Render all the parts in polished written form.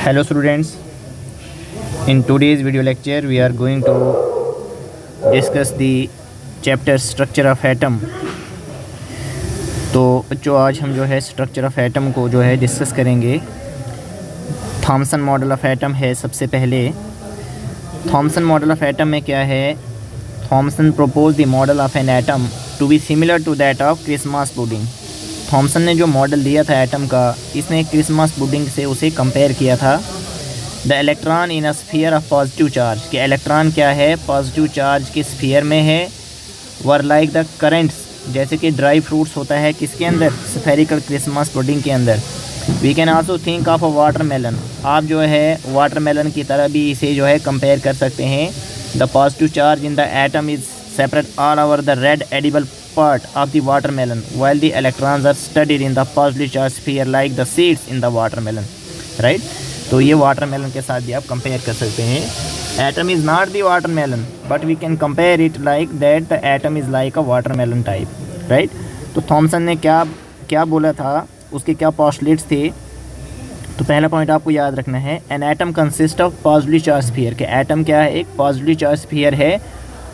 Hello students, in today's video lecture we are going to discuss the chapter structure of atom। तो बच्चों आज हम जो है स्ट्रक्चर ऑफ एटम को जो है डिस्कस करेंगे। थॉमसन मॉडल ऑफ एटम है। सबसे पहले थॉमसन मॉडल ऑफ एटम में क्या है, Thomson propose the model of an atom to be similar to that of Christmas pudding. Thomson ने जो मॉडल दिया था एटम का, इसने क्रिसमस पुडिंग से उसे कंपेयर किया था। The electron in a sphere of positive charge, कि इलेक्ट्रॉन क्या है, पॉजिटिव चार्ज के स्फीयर में है। वर लाइक द करेंट्स, जैसे कि ड्राई फ्रूट्स होता है किसके अंदर, स्फेरिकल क्रिसमस पुडिंग के अंदर। We can also think of a watermelon, आप जो है वाटरमेलन की तरह भी इसे जो है कंपेयर कर सकते हैं। The positive charge in the atom is separate all over the red edible part of the watermelon while the electrons are studied in the positively charged sphere like the seeds in the watermelon, right? तो ये watermelon के साथ भी आप compare कर सकते हैं। atom is not the watermelon but we can compare it like that the atom is like a watermelon type, right? तो थॉमसन ने क्या बोला था, उसके क्या postulates थे। तो पहला पॉइंट आपको याद रखना है, an atom consists of positively charged sphere, कि atom क्या है, एक positively charged sphere है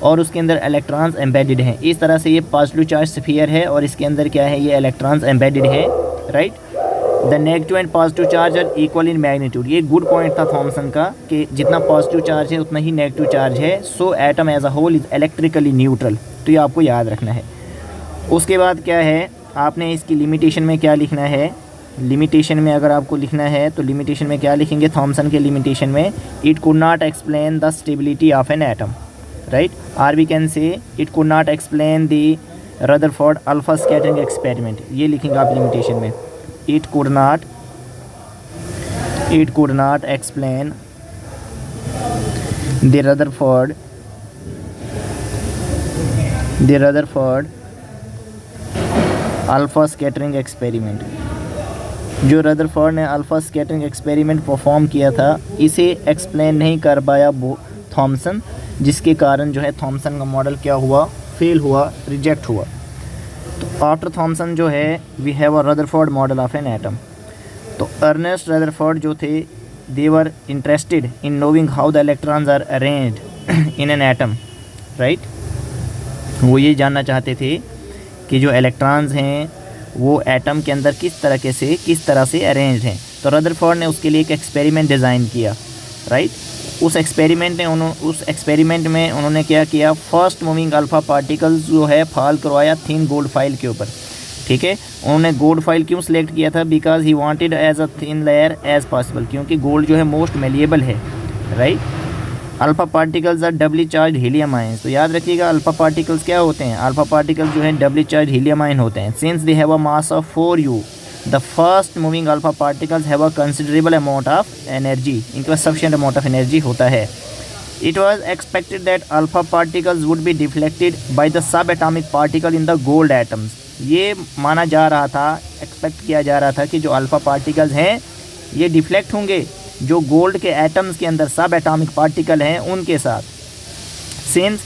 और उसके अंदर इलेक्ट्रॉन्स एम्बेडेड हैं। इस तरह से ये पॉजिटिव चार्ज स्फीयर है और इसके अंदर क्या है, ये इलेक्ट्रॉन्स एम्बेडेड है, right. The negative and positive charge are equal in magnitude, ये गुड पॉइंट था थॉमसन का कि जितना पॉजिटिव चार्ज है उतना ही नेगेटिव चार्ज है। So atom as a whole is electrically neutral, तो ये आपको याद रखना है। उसके बाद क्या है, आपने इसकी लिमिटेशन में क्या लिखना है, लिमिटेशन में अगर आपको लिखना है तो लिमिटेशन में क्या लिखेंगे, थॉमसन के लिमिटेशन में, it could not explain the stability of an atom, right, or we can say it could not explain the Rutherford alpha scattering experiment, ये लिखेंगे आप लिमिटेशन में। it could not explain the Rutherford alpha scattering experiment, जो Rutherford ने alpha scattering experiment perform किया था, इसे explain नहीं कर पाया थॉमसन, जिसके कारण जो है थॉमसन का मॉडल क्या हुआ, फेल हुआ, रिजेक्ट हुआ। तो आफ्टर थॉमसन जो है we have a Rutherford model of an atom. तो अर्नेस्ट रदरफोर्ड जो थे, they were interested in knowing how the electrons are arranged in an atom, right. वो ये जानना चाहते थे कि जो इलेक्ट्रॉन्स हैं वो एटम के अंदर किस तरह से अरेंज्ड हैं। तो रदरफोर्ड ने उसके लिए एक एक्सपेरिमेंट डिज़ाइन किया, राइट। उस एक्सपेरिमेंट में उन्होंने क्या किया, फर्स्ट मूविंग अल्फ़ा पार्टिकल्स जो है फॉल करवाया थिन गोल्ड फाइल के ऊपर, ठीक है। उन्होंने गोल्ड फाइल क्यों सिलेक्ट किया था, because he wanted as a thin layer as possible, क्योंकि गोल्ड जो है मोस्ट मेलिएबल है, right. Alpha particles are doubly charged helium ions, तो याद रखिएगा अल्फ़ा पार्टिकल्स क्या होते हैं, अल्फ़ा पार्टिकल्स जो है डबली चार्ज हीलियम आयन होते हैं। Since they have a mass of 4u, the first moving alpha particles have a considerable amount of energy, इनके पास sufficient amount of energy होता है। It was expected that alpha particles would be deflected by the subatomic particle in the gold atoms, ये माना जा रहा था, expect किया जा रहा था कि जो अल्फ़ा पार्टिकल्स हैं ये डिफ्लेक्ट होंगे जो गोल्ड के एटम्स के अंदर सब एटॉमिक पार्टिकल हैं उनके साथ। Since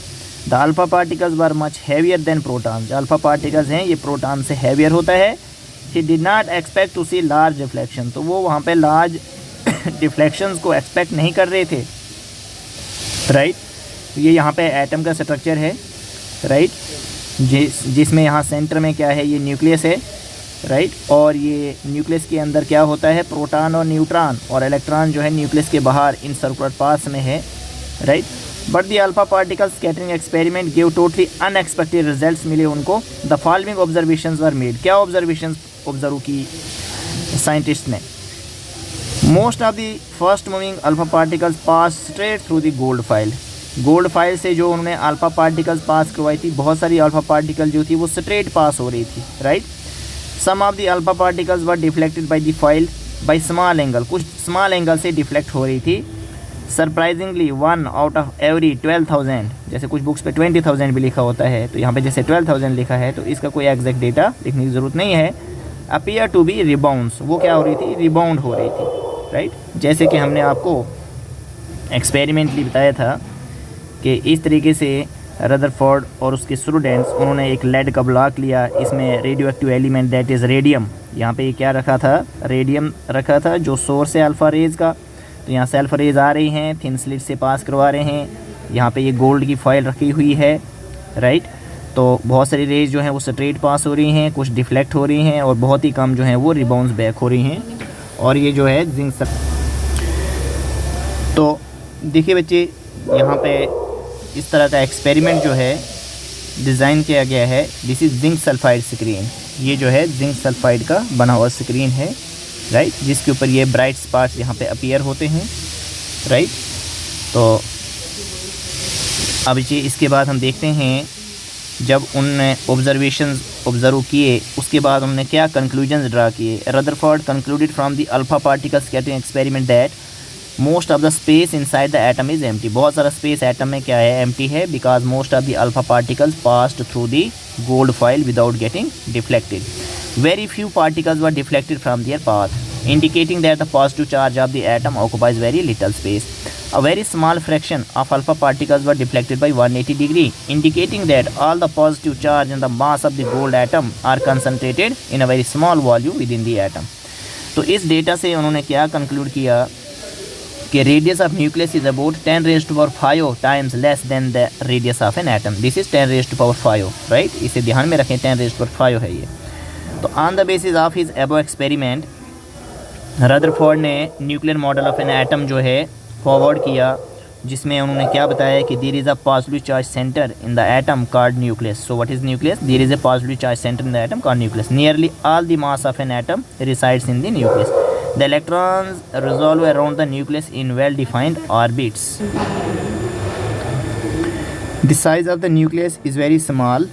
the alpha particles were much heavier than proton, जो अल्फ़ा पार्टिकल्स हैं ये प्रोटॉन से हैवियर होता है। He did not expect to see large reflection, तो वो वहाँ पे लार्ज डिफ्लेक्शंस को एक्सपेक्ट नहीं कर रहे थे, राइट। ये यहाँ पे एटम का स्ट्रक्चर है, राइट, जिसमें यहाँ सेंटर में क्या है, ये न्यूक्लियस है, राइट। और ये न्यूक्लियस के अंदर क्या होता है, प्रोटॉन और न्यूट्रॉन, और इलेक्ट्रॉन जो है न्यूक्लियस के बाहर इन सर्कुलर पाथ्स में है, right. But the alpha particle scattering experiment give totally unexpected results मिले उनको। The following observations were made, क्या ऑब्जर्वेशंस ऑब्जर्व की साइंटिस्ट ने। Most of the first moving alpha particles pass straight through the gold file, gold file से जो उन्होंने alpha particles पास करवाई थी, बहुत सारी अल्फ़ा पार्टिकल जो थी वो स्ट्रेट पास हो रही थी, right. Some of the alpha particles were deflected by the foil by small angle, कुछ स्मॉल एंगल से डिफ्लेक्ट हो रही थी। सरप्राइजिंगली 1 आउट ऑफ एवरी 12,000, जैसे कुछ बुक्स पे 20,000 भी लिखा होता है, तो यहाँ पे जैसे 12,000 लिखा है तो इसका कोई एग्जैक्ट डेटा लिखने की ज़रूरत नहीं है। अपीयर टू बी रिबाउंड्स, वो क्या हो रही थी, रिबाउंड हो रही थी, राइट। जैसे कि हमने आपको एक्सपेरिमेंटली बताया था कि इस तरीके से रदरफोर्ड और उसके स्टूडेंट्स, उन्होंने एक लेड का ब्लॉक लिया, इसमें radio active element that is radium, यहाँ पे क्या रखा था, रेडियम रखा था जो सोर्स है अल्फ़ा रेज़ का। तो यहाँ सेल्फ रेज आ रही हैं, थिन स्लिट से पास करवा रहे हैं, यहाँ पे ये गोल्ड की फॉइल रखी हुई है, राइट। तो बहुत सारी रेज जो हैं वो स्ट्रेट पास हो रही हैं, कुछ डिफ्लेक्ट हो रही हैं और बहुत ही कम जो हैं वो रिबाउंस बैक हो रही हैं। और ये जो है जिंक तो देखिए बच्चे, यहाँ पे इस तरह का एक्सपेरिमेंट जो है डिज़ाइन किया गया है। This is zinc sulphide screen, ये जो है जिंक सल्फाइड का बना हुआ स्क्रीन है, राइट, जिसके ऊपर ये ब्राइट स्पॉट्स यहाँ पे अपीयर होते हैं, राइट। तो अब जी इसके बाद हम देखते हैं जब उनने ऑब्जर्व किए उसके बाद उन्होंने क्या कंक्लूजन्स ड्रा किए। Rutherford concluded from the alpha particle scattering experiment that most of the space inside the atom is empty. बहुत सारा स्पेस एटम में क्या है, एम्प्टी है, because most of the alpha particles passed through the gold foil without getting deflected. Very few particles were deflected from there path, indicating that the positive charge of the atom occupies very little space. A very small fraction of alpha particles were deflected by 180 degree, indicating that all the positive charge and the mass of the gold atom are concentrated in a very small volume within the atom. तो इस data से उन्होंने क्या conclude किया कि radius of nucleus is about 10 raised to power 5 times less than the radius of an atom. This is 10 raised to power 5, right, इसे ध्यान में रखें, 10 raised to power 5 है ये। तो on the basis of his above experiment Rutherford ने nuclear model of an atom जो है फॉरवर्ड किया, जिसमें उन्होंने क्या बताया कि there is a positive charge centre in the atom called nucleus. So what is nucleus? There is a positive charge centre in the atom called nucleus. Nearly all the mass of an atom resides in the nucleus. The electrons रिजॉल्व around the nucleus in well defined orbits. The size of the nucleus is very small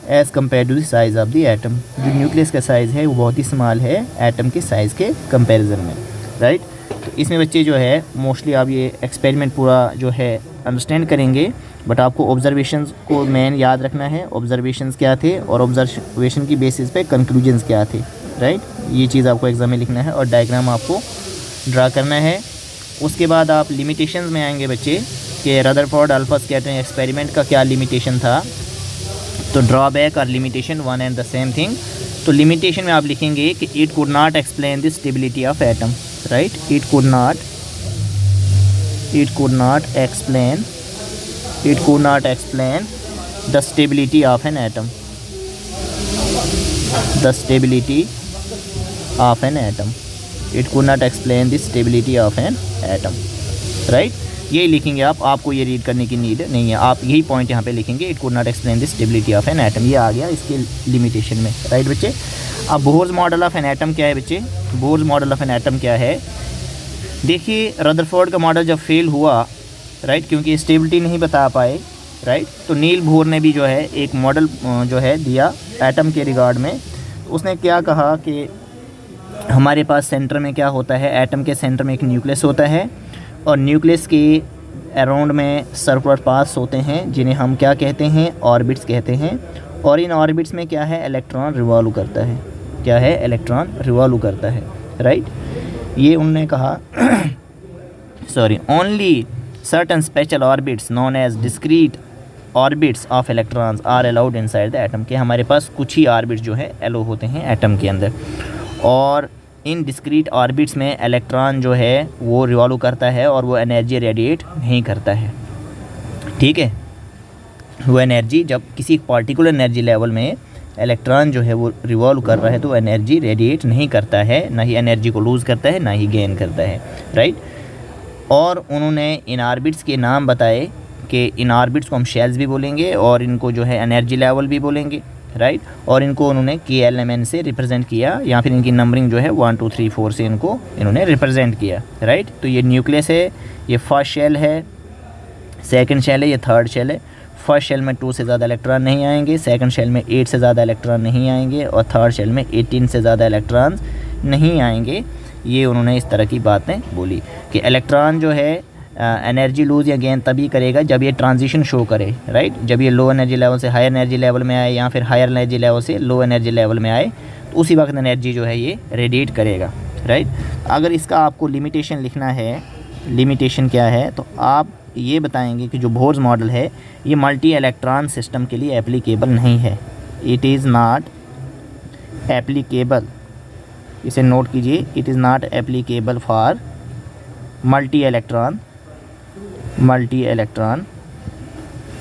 as compare to the size of the atom. जो nucleus का size है वो बहुत ही small है atom के size के कंपैरिजन में, राइट। तो इसमें बच्चे जो है मोस्टली आप ये एक्सपेरिमेंट पूरा जो है अंडरस्टैंड करेंगे, बट आपको ऑब्जर्वेशंस को मेन याद रखना है, ऑब्जर्वेशंस क्या थे और ऑब्जर्वेशन की बेसिस पे कंक्लूजन्स क्या थे, राइट। ये चीज़ आपको एग्जाम में लिखना है और डायग्राम आपको ड्रा करना है। उसके बाद आप लिमिटेशंस में आएंगे बच्चे कि रदरफोर्ड अल्फा स्कैटरिंग एक्सपेरिमेंट का क्या लिमिटेशन था। तो ड्रॉबैक और limitation one and the same thing. तो लिमिटेशन में आप लिखेंगे कि it could not explain the stability of atom, right, it could not explain the stability of an atom, the stability of an atom, it could not explain the stability of an atom, right. यही लिखेंगे आप, आपको ये read करने की need नहीं है, आप यही पॉइंट यहाँ पे लिखेंगे, it could not explain the stability of an atom. ये आ गया इसके लिमिटेशन में, राइट बच्चे। अब Bohr's model of an atom क्या है बच्चे? Bohr's model of an atom क्या है? देखिए रदरफोर्ड का मॉडल जब फेल हुआ, राइट, क्योंकि स्टेबिलिटी नहीं बता पाए, राइट, तो नील बोर ने भी जो है एक मॉडल जो है दिया एटम के रिगार्ड में। उसने क्या कहा कि हमारे पास सेंटर में क्या होता है, एटम के सेंटर में एक न्यूक्लियस होता है और न्यूक्लियस के अराउंड में सर्कुलर पाथ्स होते हैं जिन्हें हम क्या कहते हैं, ऑर्बिट्स कहते हैं। और इन ऑर्बिट्स में क्या है, इलेक्ट्रॉन रिवॉल्व करता है, क्या है, इलेक्ट्रॉन रिवॉल्व करता है, राइट। ये उन्होंने कहा sorry only certain special orbits known as discrete orbits of electrons are allowed inside the atom, के हमारे पास कुछ ही ऑर्बिट्स जो है अलाउ होते हैं एटम के अंदर। और इन डिस्क्रीट ऑर्बिट्स में इलेक्ट्रॉन जो है वो रिवॉल्व करता है और वो एनर्जी रेडिएट नहीं करता है, ठीक है। वो एनर्जी जब किसी पर्टिकुलर एनर्जी लेवल में इलेक्ट्रॉन जो है वो रिवॉल्व कर रहा है तो एनर्जी रेडिएट नहीं करता है, ना ही एनर्जी को लूज़ करता है, ना ही गेन करता है, राइट। और उन्होंने इन ऑर्बिट्स के नाम बताए कि इन ऑर्बिट्स को हम शेल्स भी बोलेंगे और इनको जो है एनर्जी लेवल भी बोलेंगे, राइट। और इनको उन्होंने KLMN से रिप्रेजेंट किया, या फिर इनकी नंबरिंग जो है 1 2 3 4 से इनको इन्होंने रिप्रेजेंट किया, राइट। तो ये न्यूक्लियस है, ये फर्स्ट शेल है, सेकंड शेल है, ये थर्ड शेल है। फर्स्ट शेल में 2 से ज़्यादा इलेक्ट्रॉन नहीं आएंगे, सेकंड शेल में 8 से ज़्यादा इलेक्ट्रॉन नहीं आएंगे और थर्ड शेल में 18 से ज़्यादा इलेक्ट्रॉन नहीं आएंगे। ये उन्होंने इस तरह की बातें बोली कि इलेक्ट्रॉन जो है एनर्जी लूज़ या गेन तभी करेगा जब ये ट्रांजिशन शो करे, राइट। जब ये लो एनर्जी लेवल से हायर एनर्जी लेवल में आए या फिर हायर एनर्जी लेवल से लो एनर्जी लेवल में आए तो उसी वक्त एनर्जी जो है ये रेडिएट करेगा, राइट। अगर इसका आपको लिमिटेशन लिखना है, लिमिटेशन क्या है, तो आप ये बताएंगे कि जो बोर्स मॉडल है ये मल्टी इलेक्ट्रॉन सिस्टम के लिए एप्लीकेबल नहीं है। इट इज़ नॉट एप्लीकेबल, इसे नोट कीजिए, it is not applicable for multi electron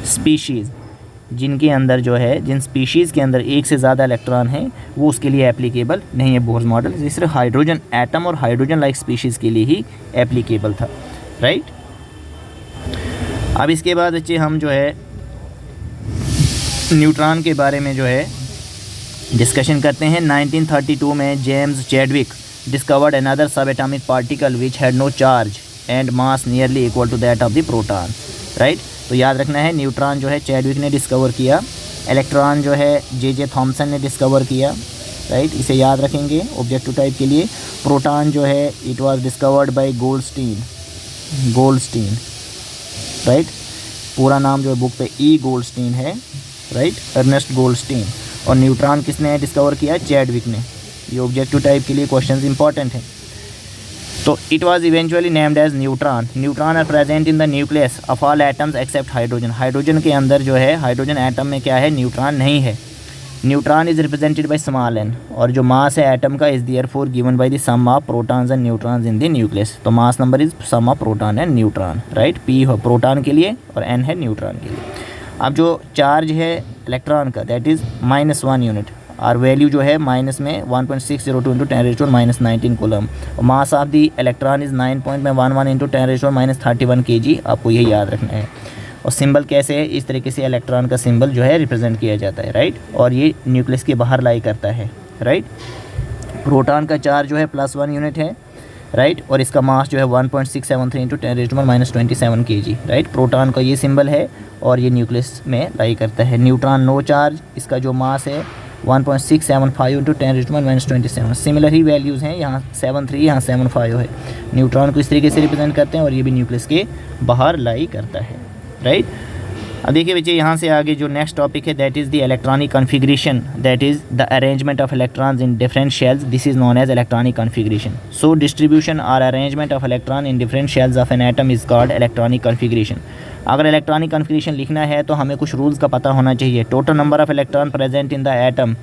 species, जिनके अंदर जो है, जिन स्पीशीज़ के अंदर एक से ज़्यादा इलेक्ट्रॉन हैं, वो उसके लिए एप्लीकेबल नहीं है बोर्स मॉडल। ये सिर्फ हाइड्रोजन एटम और हाइड्रोजन लाइक स्पीशीज़ के लिए ही एप्लीकेबल था, राइट। अब इसके बाद बच्चे हम जो है न्यूट्रॉन के बारे में जो है डिस्कशन करते हैं। 1932 में James Chadwick discovered another sub atomic particle which had no charge and mass nearly equal to that of the proton, right. तो याद रखना है, न्यूट्रॉन जो है चैडविक ने डिस्कवर किया, इलेक्ट्रॉन जो है जे थॉमसन ने डिस्कवर किया, राइट। इसे याद रखेंगे ऑब्जेक्टिव टाइप के लिए। प्रोटॉन जो है it was discovered by Goldstein, right. पूरा नाम जो है बुक पे ई गोल्डस्टीन है, राइट, अर्नेस्ट गोल्डस्टीन। और न्यूट्रॉन किसने डिस्कवर किया? चैडविक ने। ये ऑब्जेक्टिव टाइप के लिए क्वेश्चंस इंपॉर्टेंट हैं। तो it was eventually named as neutron. Neutron are present in the nucleus of all atoms except hydrogen. Hydrogen के अंदर जो है, हाइड्रोजन एटम में क्या है? न्यूट्रॉन नहीं है। Neutron is represented by small n, और जो मास है एटम का is therefore given by the sum of protons and neutrons in the nucleus. तो mass number is sum of proton and neutron, right. p हो proton के लिए और n है न्यूट्रॉन के लिए। अब जो चार्ज है इलेक्ट्रॉन का, दैट इज़ -1 यूनिट, और वैल्यू जो है माइनस में 1.602 इंटू 10⁻⁻19 कूलम। और mass of the electron is 9.11 into 10⁻31 kg। आपको यही याद रखना है। और सिंबल कैसे है? इस तरीके से इलेक्ट्रॉन का सिंबल जो है रिप्रेजेंट किया जाता है, राइट। और ये न्यूक्लियस के बाहर लाई करता है, राइट। प्रोटॉन का चार्ज जो है +1 यूनिट है, राइट। और इसका मास जो है 1.673 इंटू 10⁻27 kg, राइट। प्रोटॉन का ये सिंबल है और ये न्यूक्लियस में लाई करता है। न्यूट्रॉन नो चार्ज, इसका जो मास है 1.675 इंटू 10⁻27। सिमिलर ही वैल्यूज़ हैं, यहाँ 73 यहाँ 75 है। न्यूट्रॉन को इस तरीके से रिप्रेजेंट करते हैं और ये भी न्यूक्लियस के बाहर लाई करता है, राइट। अब देखिए बच्चे, यहाँ से आगे जो नेक्स्ट टॉपिक है that is the electronic configuration, that is the arrangement of electrons in different shells. This is known as electronic configuration. So distribution और arrangement of electron in different shells of an atom is called electronic configuration. अगर electronic configuration लिखना है तो हमें कुछ rules का पता होना चाहिए। Total number of electron present in the atom,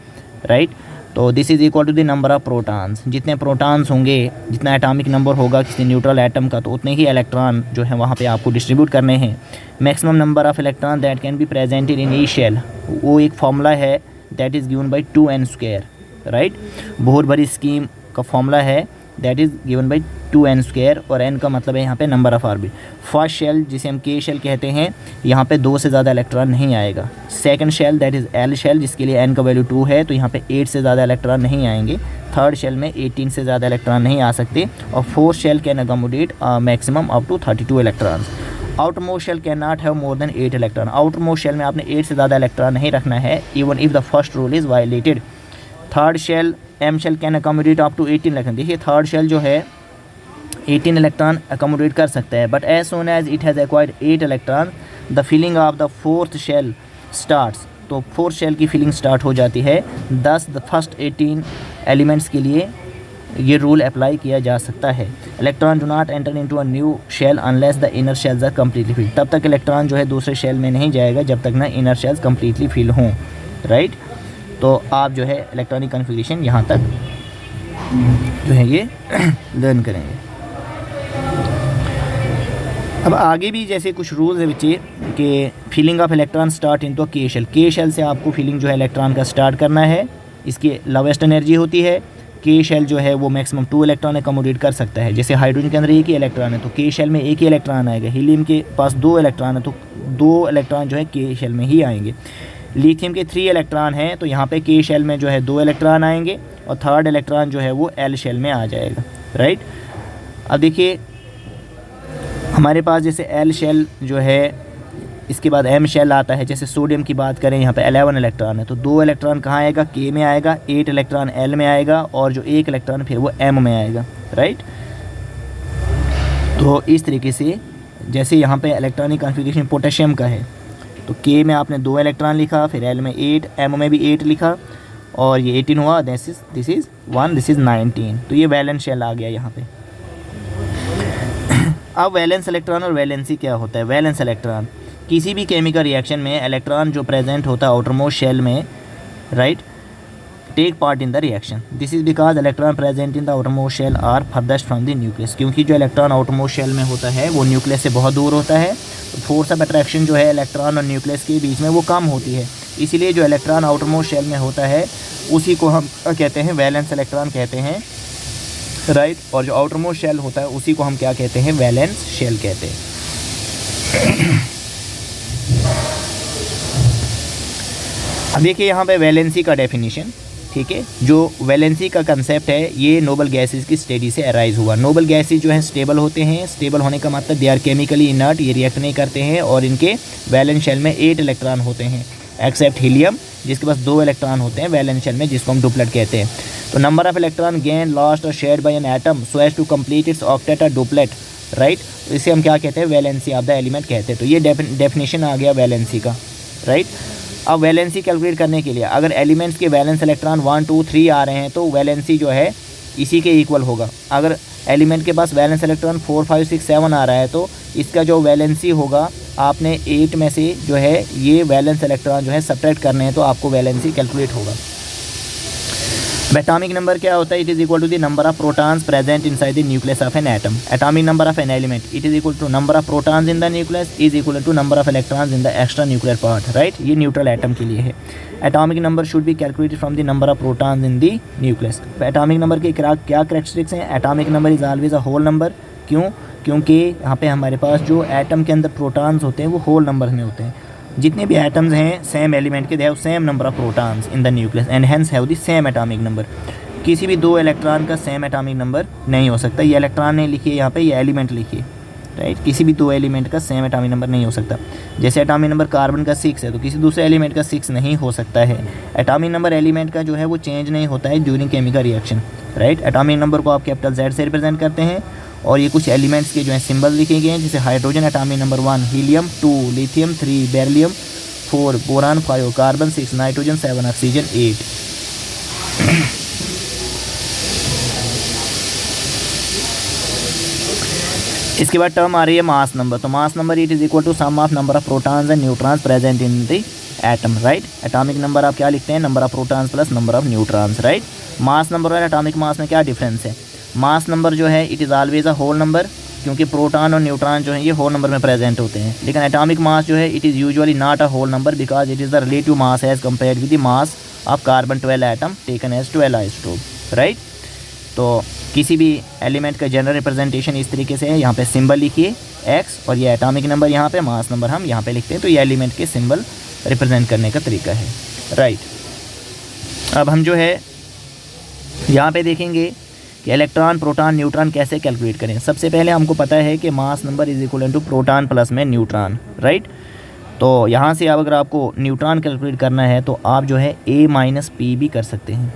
right. तो this is equal to the number of protons. जितने प्रोटॉन्स होंगे, जितना एटॉमिक नंबर होगा किसी न्यूट्रल एटम का, तो उतने ही इलेक्ट्रॉन जो है वहाँ पे आपको डिस्ट्रीब्यूट करने हैं। Maximum number of electron that can be presented in each shell, वो एक फार्मूला है that is given by 2n², right. बहुत बड़ी स्कीम का फार्मूला है that is given by 2n², और n का मतलब है यहाँ पे number of orbit. First shell जिसे हम k शेल कहते हैं, यहाँ पे 2 से ज़्यादा इलेक्ट्रॉन नहीं आएगा। Second shell that is l shell, जिसके लिए n का वैल्यू 2 है, तो यहाँ पे 8 से ज़्यादा इलेक्ट्रॉन नहीं आएंगे। थर्ड शेल में 18 से ज़्यादा इलेक्ट्रॉन नहीं आ सकते। और fourth shell can accommodate maximum up to 32 electrons. Outer most shell can not have more than 8 electron. Outer most shell में आपने 8 से ज़्यादा इलेक्ट्रॉन नहीं रखना है, even if the first rule is violated. Third shell m shell can accommodate up to 18 electron. देखिए third shell जो है 18 इलेक्ट्रॉन अकोमोडेट कर सकता है, but as soon as it has acquired 8 electron the filling of the fourth shell starts. तो fourth shell की filling start हो जाती है। दस द फर्स्ट 18 एलिमेंट्स के लिए ये रूल अप्लाई किया जा सकता है। Electron do not enter into a new shell unless the inner shells are completely fill. तब तक इलेक्ट्रॉन जो है दूसरे शेल में नहीं जाएगा जब तक ना इनर शेल्स कम्प्लीटली फिल हों, राइट। तो आप जो है इलेक्ट्रॉनिक कॉन्फ़िगरेशन यहाँ तक जो है ये लर्न करेंगे। अब आगे भी जैसे कुछ रूल्स है बच्चे कि filling of electron start into K shell. K shell से आपको फिलिंग जो है इलेक्ट्रॉन का स्टार्ट करना है। इसकी लोवेस्ट एनर्जी होती है। के शेल जो है वो मैक्सिमम 2 इलेक्ट्रॉन अकोमोडेट कर सकता है। जैसे हाइड्रोजन के अंदर एक ही इलेक्ट्रॉन है तो के शेल में एक ही इलेक्ट्रॉन आएगा। हीलियम के पास 2 इलेक्ट्रॉन है तो 2 इलेक्ट्रॉन जो है के शेल में ही आएंगे। लिथियम के 3 इलेक्ट्रॉन हैं तो यहाँ पे के शेल में जो है 2 इलेक्ट्रॉन आएंगे और थर्ड इलेक्ट्रॉन जो है वो एल शेल में आ जाएगा, राइट। अब देखिए हमारे पास जैसे एल शेल जो है, इसके बाद एम शेल आता है। जैसे सोडियम की बात करें, यहाँ पे 11 इलेक्ट्रॉन है तो 2 इलेक्ट्रॉन कहाँ आएगा? के में आएगा। 8 इलेक्ट्रॉन एल में आएगा और जो 1 इलेक्ट्रॉन फिर वो एम में आएगा, राइट। तो इस तरीके से जैसे यहाँ पे इलेक्ट्रॉनिक कॉन्फ़िगरेशन पोटेशियम का है तो के में आपने 2 इलेक्ट्रॉन लिखा, फिर एल में 8, एम में भी 8 लिखा और ये 18 हुआ। This is 1, this is 19। तो ये वैलेंस शेल आ गया यहाँ पे। अब वैलेंस इलेक्ट्रॉन और वैलेंसी क्या होता है? वैलेंस इलेक्ट्रॉन किसी भी केमिकल रिएक्शन में इलेक्ट्रॉन जो प्रेजेंट होता है आउटर मोस्ट शेल में, right, take part in the reaction. This is because electron present in the outermost shell are farthest from the nucleus, क्योंकि जो इलेक्ट्रॉन आउटरमोस्ट शेल में होता है वो न्यूक्लियस से बहुत दूर होता है, तो फोर्स ऑफ अट्रैक्शन जो है इलेक्ट्रॉन और न्यूक्लियस के बीच में वो कम होती है, इसीलिए जो इलेक्ट्रॉन आउटरमोस्ट शेल में होता है उसी को हम कहते हैं वैलेंस इलेक्ट्रॉन कहते हैं, राइट। और जो आउटरमोस्ट शेल होता है उसी को हम क्या कहते हैं, वैलेंस शेल कहते हैं। अब देखिए यहाँ पे वैलेंसी का डेफिनेशन, ठीक है। जो वैलेंसी का कंसेप्ट है ये नोबल गैसेस की स्टडी से अराइज हुआ। नोबल गैसेस जो हैं स्टेबल होते हैं, स्टेबल होने का मतलब दे आर केमिकली इनर्ट, ये रिएक्ट नहीं करते हैं, और इनके वैलेंस शेल में 8 इलेक्ट्रॉन होते हैं एक्सेप्ट हीलियम जिसके पास 2 इलेक्ट्रॉन होते हैं वैलेंस शेल में, जिसको हम डुप्लेट कहते हैं। तो number of electron gain lost और shared by an atom so as to complete its octet और डुप्लेट, राइट। तो इसे हम क्या कहते हैं, वैलेंसी ऑफ द एलिमेंट कहते हैं। तो ये डेफिनेशन आ गया वैलेंसी का, राइट। अब वैलेंसी कैलकुलेट करने के लिए अगर एलिमेंट्स के वैलेंस इलेक्ट्रॉन 1 2 3 आ रहे हैं तो वैलेंसी जो है इसी के इक्वल होगा। अगर एलिमेंट के पास वैलेंस इलेक्ट्रॉन 4 5 6 7 आ रहा है तो इसका जो वैलेंसी होगा, आपने 8 में से जो है ये वैलेंस इलेक्ट्रॉन जो है सब्ट्रैक्ट करने हैं तो आपको वैलेंसी कैलकुलेट होगा। एटॉमिक नंबर क्या होता है, it is equal to the number of protons present inside the nucleus of an atom. Atomic number of an element it is equal to number of protons in the nucleus is equal to number of electrons in the extra nuclear part, right. ये neutral atom के लिए है। Atomic number should be calculated from the number of protons in the nucleus. Atomic number के क्या characteristics हैं, atomic number is always a whole number. क्यों? क्योंकि यहाँ पे हमारे पास जो एटम के अंदर प्रोटॉन्स होते हैं वो होल नंबर में होते हैं। जितने भी एटम्स हैं सेम एलिमेंट के, दे have same number of protons in the nucleus and hence have the same atomic number. किसी भी 2 इलेक्ट्रॉन का सेम एटॉमिक नंबर नहीं हो सकता। ये इलेक्ट्रॉन नहीं लिखिए यहाँ पे, ये एलिमेंट लिखिए, राइट। किसी भी 2 एलिमेंट का सेम एटॉमिक नंबर नहीं हो सकता। जैसे एटॉमिक नंबर कार्बन का 6 है तो किसी दूसरे एलिमेंट का 6 नहीं हो सकता है। एटॉमिक नंबर एलिमेंट का जो है वो चेंज नहीं होता है during chemical reaction, right. Atomic number को आप कैपिटल Z से रिप्रेजेंट करते हैं और ये कुछ एलिमेंट्स के जो है सिंबल लिखे गए हैं, जैसे hydrogen atomic number 1, helium 2, lithium 3, beryllium 4, boron 5, carbon 6, nitrogen 7, oxygen 8। इसके बाद टर्म आ रही है मास नंबर। तो mass number it is equal to sum of number of protons and neutrons present in the atom, right. Atomic number आप क्या लिखते हैं, number of protons plus number of neutrons, right. Mass number और atomic mass में क्या difference है? Mass number जो है it is always a whole number, क्योंकि प्रोटॉन और न्यूट्रॉन जो है ये होल नंबर में प्रेजेंट होते हैं। लेकिन एटॉमिक मास जो है it is usually not a whole number because it is the relative mass as compared with the mass of carbon 12 atom taken as 12 isotope, right. तो किसी भी एलिमेंट का जनरल रिप्रेजेंटेशन इस तरीके से है, यहाँ पे सिंबल लिखिए x और ये एटॉमिक नंबर यहाँ पे, मास नंबर हम यहाँ पे लिखते हैं। तो ये एलिमेंट के सिंबल रिप्रेजेंट करने का तरीका है, राइट। अब हम जो है यहाँ पे देखेंगे कि इलेक्ट्रॉन, प्रोटॉन, न्यूट्रॉन कैसे कैलकुलेट करें। सबसे पहले हमको पता है कि mass number is equal to proton plus में न्यूट्रॉन, राइट। तो यहाँ से अब अगर आपको न्यूट्रॉन कैलकुलेट करना है तो आप जो है A माइनस P भी कर सकते हैं,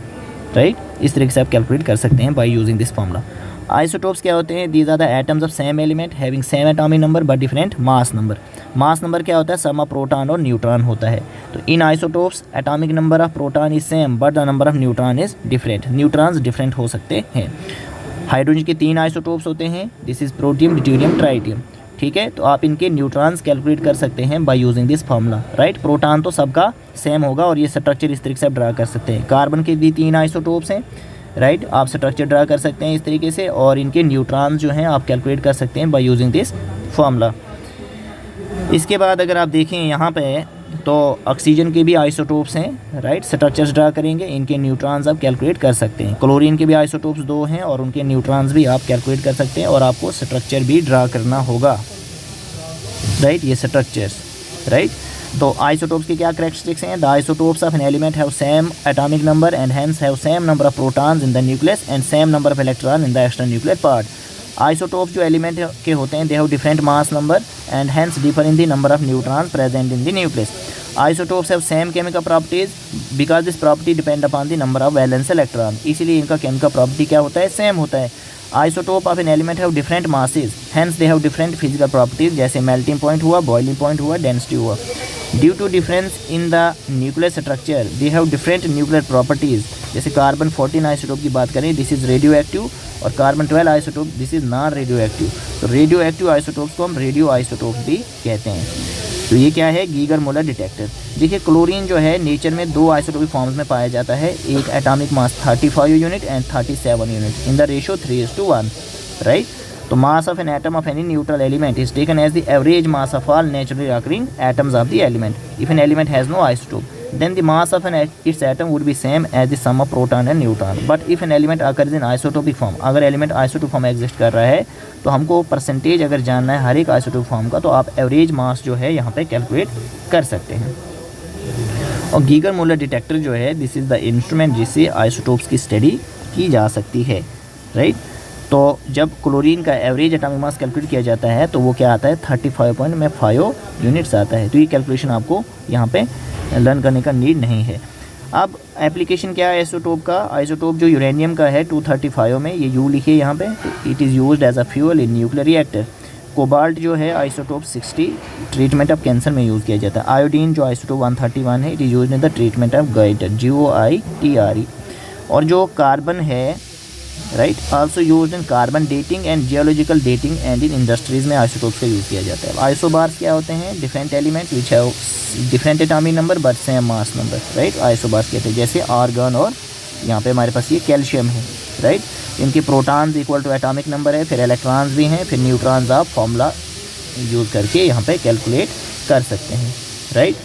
राइट। इस तरीके से आप कैलकुलेट कर सकते हैं by using this formula. Isotopes क्या होते हैं? These are the atoms of same element having same atomic number but different mass number. Mass number क्या होता है? सम ऑफ प्रोटॉन और न्यूट्रॉन होता है। तो इन isotopes atomic number of proton is same but the number of neutron is different. Neutrons different हो सकते हैं। हाइड्रोजन के 3 आइसोटोप्स होते हैं, this is protium, deuterium, tritium, ठीक है। तो आप इनके न्यूट्रॉन्स कैलकुलेट कर सकते हैं by using this formula, right. Proton तो सबका सेम होगा और ये स्ट्रक्चर इस तरीके से आप ड्रा कर सकते हैं। कार्बन के भी 3 आइसोटोप्स हैं, राइट। आप स्ट्रक्चर ड्रा कर सकते हैं इस तरीके से और इनके न्यूट्रॉन्स जो हैं आप कैलकुलेट कर सकते हैं बाय यूजिंग दिस फार्मूला। इसके बाद अगर आप देखें यहाँ पे तो ऑक्सीजन के भी आइसोटोप्स हैं, राइट। स्ट्रक्चर्स ड्रा करेंगे, इनके न्यूट्रॉन्स आप कैलकुलेट कर सकते हैं। क्लोरीन के भी आइसोटोप्स 2 हैं और उनके न्यूट्रॉन्स भी आप कैलकुलेट कर सकते हैं और आपको स्ट्रक्चर भी ड्रा करना होगा, राइट। ये स्ट्रक्चर्स, राइट। तो आइसोटोप्स के क्या कैरेक्टरिस्टिक्स हैं? The isotopes of an element have same atomic number and hence have same number of protons in the nucleus and same number of electron in the extra nuclear part. Isotopes जो element के होते हैं दे have different mass number and hence differ in the number of neutrons present in the nucleus. Isotopes have same chemical properties because this property depend upon the number of valence electron. इसीलिए इनका chemical property क्या होता है? Same होता है। Isotope of an element have different masses hence they have different physical properties, जैसे melting point हुआ, boiling point हुआ, डेंसिटी हुआ। Due to difference in the nuclear structure they have different nuclear properties. जैसे carbon 14 isotope की बात करें, this is radioactive, और carbon 12 isotope this is non radioactive. तो रेडियो एक्टिव आइसोटोप्स को हम रेडियो आइसोटोप भी कहते हैं। तो ये क्या है, गीगर मोलर डिटेक्टर। देखिए क्लोरीन जो है नेचर में दो आइसोटोपिक फॉर्म्स में पाया जाता है, एक atomic mass 35 unit and 37 unit in the ratio 3:1, right. तो mass of an atom of any neutral element is taken as the average mass of all naturally occurring atoms of the element. If an element has no isotope then the mass of its atom would be same as the sum of proton and neutron. But if an element occurs in isotopic form, अगर element isotope form exist कर रहा है तो हमको percentage अगर जानना है हर एक आइसोटोप फॉर्म का, तो आप एवरेज मास जो है यहाँ पे कैलकुलेट कर सकते हैं। और गीगर मोलर डिटेक्टर जो है, दिस इज़ द इंस्ट्रूमेंट जिससे आइसोटोप्स की स्टडी की जा सकती है, राइट। तो जब क्लोरीन का एवरेज एटॉमिक मास कैलकुलेट किया जाता है तो वो क्या आता है, 35.5 यूनिट्स आता है। तो ये कैलकुलेशन आपको यहाँ पे लर्न करने का नीड नहीं है। अब एप्लीकेशन क्या है आइसोटोप का, आइसोटोप जो यूरेनियम का है 235 में, ये यू लिखिए यहाँ पे, it is used as a fuel in nuclear reactor. Cobalt जो है आइसोटोप 60 ट्रीटमेंट ऑफ कैंसर में यूज़ किया जाता है। आयोडीन जो आइसोटोप 131 है, it is used in the treatment of goitre, GOITRE। और जो कार्बन है, right, also used in carbon dating and geological dating and in industries में आइसोटोप्स का यूज़ किया जाता है। आइसोबार्स क्या होते हैं, different element which have different atomic number but same mass number, right. Isobars कहते हैं, जैसे आर्गन और यहाँ पे हमारे पास ये कैल्शियम है, राइट। इनके protons equal to atomic number है, फिर इलेक्ट्रॉन्स भी हैं, फिर न्यूट्रॉन्स आप फॉर्मूला यूज़ करके यहाँ पे कैलकुलेट कर सकते हैं, राइट।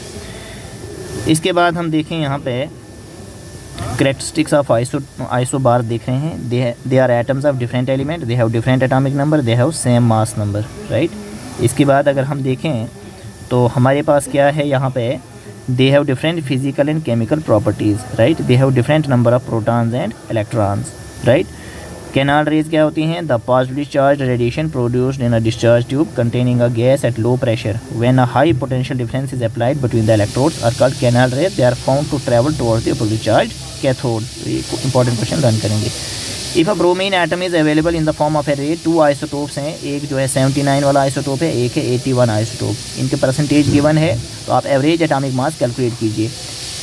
इसके बाद हम देखें यहाँ पे करेक्टरिस्टिक्स ऑफ आइसोबार देख रहे हैं। They are atoms of different element, they have different atomic number, they have same mass number, right. इसके बाद अगर हम देखें तो हमारे पास क्या है यहाँ पे, they have different physical and chemical properties, right. They have different number of protons and electrons, right. Canal rays क्या होती हैं, the positively charge radiation produced in a discharge tube containing a gas at low pressure when a high potential difference is applied between the electrodes are called canal rays. They are found to travel towards the opposite charge cathode. ये important question run करेंगे। If a bromine atom is available in the form of a ray, 2 isotopes हैं, एक जो है 79 वाला isotope है, एक है 81 आइसोटोप। इनके परसेंटेज गिवन है, तो आप एवरेज एटॉमिक मास कैलकुलेट कीजिए,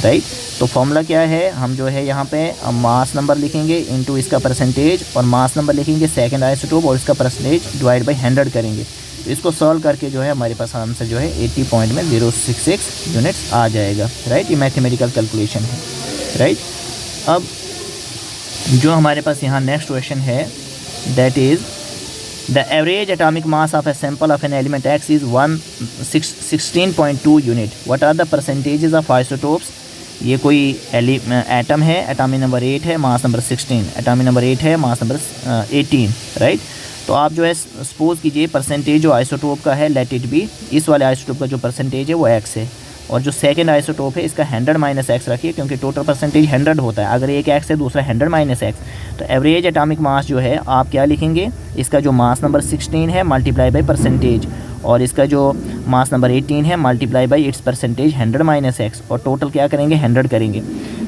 राइट। तो फॉर्मूला क्या है, हम जो है यहाँ पे मास नंबर लिखेंगे इनटू इसका परसेंटेज, और मास नंबर लिखेंगे सेकंड आइसोटोप और इसका परसेंटेज डिवाइड बाई 100 करेंगे। तो इसको सॉल्व करके जो है हमारे पास आंसर जो है 80.066 यूनिट्स आ जाएगा, राइट। ये मैथमेटिकल कैलकुलेशन है, राइट। अब जो हमारे पास यहाँ नेक्स्ट क्वेश्चन है, that is the average atomic mass of a sample of an element X is 16.2 unit. What are the percentages of isotopes. ये कोई एटम है, एटॉमिक नंबर 8 है, मास नंबर 16, एटॉमिक नंबर 8 है, मास नंबर 18, राइट। तो आप जो है suppose कीजिए परसेंटेज जो आइसोटोप का है, लेट इट बी, इस वाले आइसोटोप का जो परसेंटेज है वो X है, और जो सेकंड आइसोटोप है इसका 100 - X रखिए, क्योंकि टोटल परसेंटेज 100 होता है। अगर एक X है दूसरा 100 - X, तो एवरेज एटॉमिक मास जो है आप क्या लिखेंगे, इसका जो मास नंबर 16 है मल्टीप्लाई बाई परसेंटेज, और इसका जो मास नंबर 18 है multiply by its percentage 100 - X, और टोटल क्या करेंगे 100 करेंगे।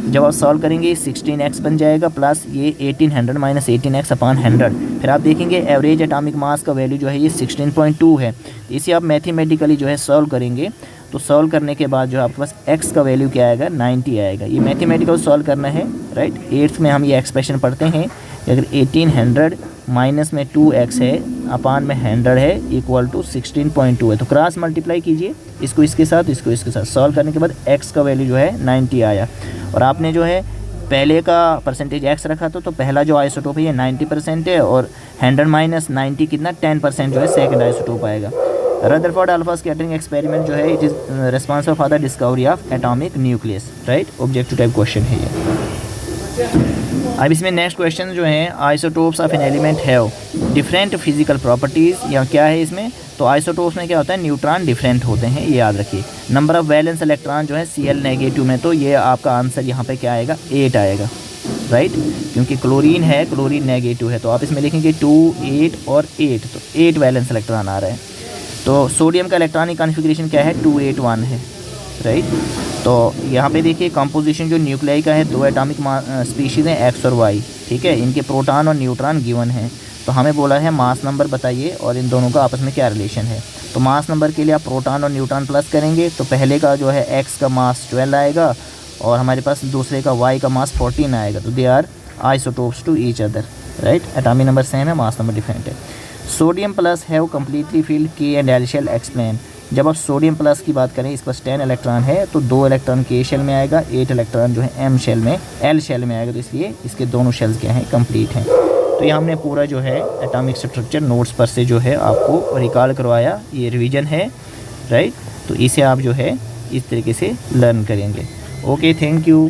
जब आप सॉल्व करेंगे 16x बन जाएगा प्लस ये 1800 - 18x अपॉन 100। फिर आप देखेंगे एवरेज एटॉमिक मास का वैल्यू जो है ये 16.2 है। इसे आप मैथमेटिकली जो है सॉल्व करेंगे, तो सॉल्व करने के बाद जो आपके पास x का वैल्यू क्या आएगा, 90 आएगा। ये मैथमेटिकल सॉल्व करना है, राइट। 8th में हम ये एक्सप्रेशन पढ़ते हैं कि अगर 1800 माइनस में 2x है अपान में 100 है इक्वल टू 16.2 है, तो क्रॉस मल्टीप्लाई कीजिए इसको इसके साथ, इसको इसके साथ। सॉल्व करने के बाद x का वैल्यू जो है 90 आया, और आपने जो है पहले का परसेंटेज x रखा तो पहला जो आइसोटोप है ये 90% है, और 100 - 90 कितना 10% जो है सेकंड आइसोटोप आएगा। रदरफोर्ड अल्फा स्कैटरिंग एक्सपेरिमेंट जो है it is responsible for the discovery of atomic nucleus, right. Objective type question है ये। अब इसमें नेक्स्ट क्वेश्चन जो है, isotopes of an element have different physical properties, या क्या है इसमें, तो आइसोटोप्स में क्या होता है, न्यूट्रॉन डिफरेंट होते हैं, ये याद रखिए। नंबर ऑफ वैलेंस इलेक्ट्रॉन जो है Cl नेगेटिव में, तो ये आपका आंसर यहाँ पे क्या आएगा 8 आएगा, राइट। क्योंकि क्लोरीन है, क्लोरीन नेगेटिव है, तो आप इसमें लिखेंगे 2, 8 और 8, तो 8 वैलेंस इलेक्ट्रॉन आ रहा है। तो सोडियम का इलेक्ट्रॉनिक कॉन्फ़िगरेशन क्या है, 281 है, राइट। तो यहाँ पे देखिए कंपोजिशन जो न्यूक्लियाई का है, 2 एटॉमिक स्पीशीज़ हैं X और Y, ठीक है। इनके प्रोटॉन और न्यूट्रॉन गिवन हैं, तो हमें बोला है मास नंबर बताइए और इन दोनों का आपस में क्या रिलेशन है। तो मास नंबर के लिए आप प्रोटॉन और न्यूट्रॉन प्लस करेंगे, तो पहले का जो है X का मास 12 आएगा, और हमारे पास दूसरे का Y का मास 14 आएगा। तो they are isotopes to each other, right. Atomic number same है, मास नंबर डिफरेंट है। Sodium plus have completely filled K and L shell explain. जब आप सोडियम प्लस की बात करें, इस पास 10 इलेक्ट्रॉन है तो 2 इलेक्ट्रॉन के शेल में आएगा, 8 इलेक्ट्रॉन जो है एल शेल में आएगा, तो इसलिए इसके दोनों शेल्स क्या हैं, कंप्लीट हैं। तो ये हमने पूरा जो है एटॉमिक स्ट्रक्चर नोट्स पर से जो है आपको रिकॉल करवाया, ये रिवीजन है, राइट। तो इसे आप जो है इस तरीके से लर्न करेंगे। Okay, thank you.